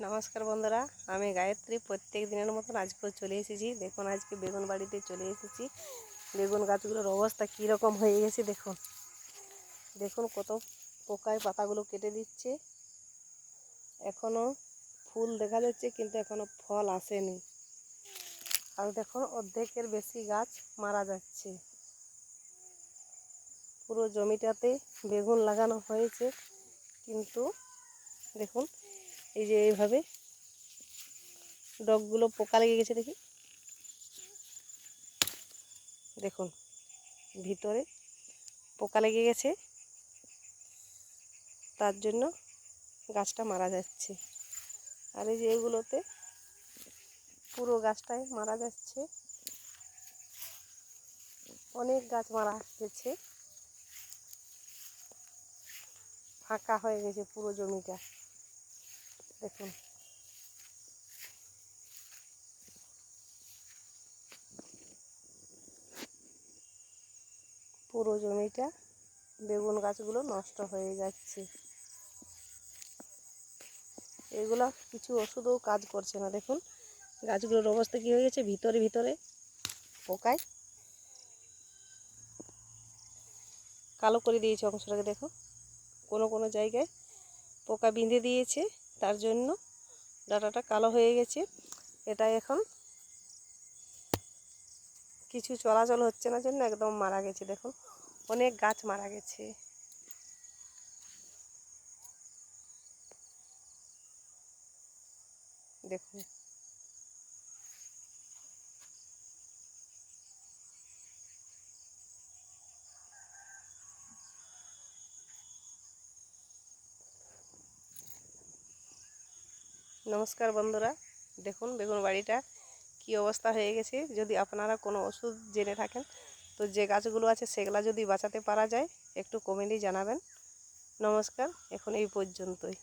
নমস্কার বন্ধুরা, আমি গায়ত্রী। প্রত্যেক দিনের মতন আজকেও চলে এসেছি। দেখুন, আজকে বেগুন বাড়িতে চলে এসেছি। বেগুন গাছগুলোর অবস্থা কী রকম হয়ে গেছে দেখুন। দেখুন কত পোকায় পাতাগুলো কেটে দিচ্ছে। এখনও ফুল দেখা যাচ্ছে, কিন্তু এখনও ফল আসেনি। আর দেখুন, অর্ধেকের বেশি গাছ মারা যাচ্ছে। পুরো জমিটাতে বেগুন লাগানো হয়েছে, কিন্তু দেখুন এই যে এইভাবে ডগগুলো পোকা লেগে গেছে। দেখুন ভিতরে পোকা লেগে গেছে, তার জন্য গাছটা মারা যাচ্ছে। আর এই যে এগুলোতে পুরো গাছটাই মারা যাচ্ছে। অনেক গাছ মারা গেছে, ফাঁকা হয়ে গেছে পুরো জমিটা। দেখুন পুরো জমিটা বেগুন গাছগুলো নষ্ট হয়ে যাচ্ছে। এগুলো কিছু ওষুধও কাজ করছে না। দেখুন গাছগুলোর অবস্থা কী হয়ে গেছে, ভিতরে ভিতরে পোকায় কালো করে দিয়েছে অংশটাকে। দেখো কোনো কোনো জায়গায় পোকা বিঁধে দিয়েছে, তার জন্য ডাঁটাটা কালো হয়ে গেছে। এটা এখন কিছু চলাচল হচ্ছে না জন্য একদম মারা গেছে। দেখুন অনেক গাছ মারা গেছে। দেখুন নমস্কার বন্ধুরা, দেখুন বেগুন বাড়িটা কী অবস্থা হয়ে গেছে। যদি আপনারা কোনো ওষুধ জেনে থাকেন, তো যে গাছগুলো আছে সেগুলো যদি বাঁচাতে পারা যায় একটু কমেন্টে জানাবেন। নমস্কার, এখন এই পর্যন্তই।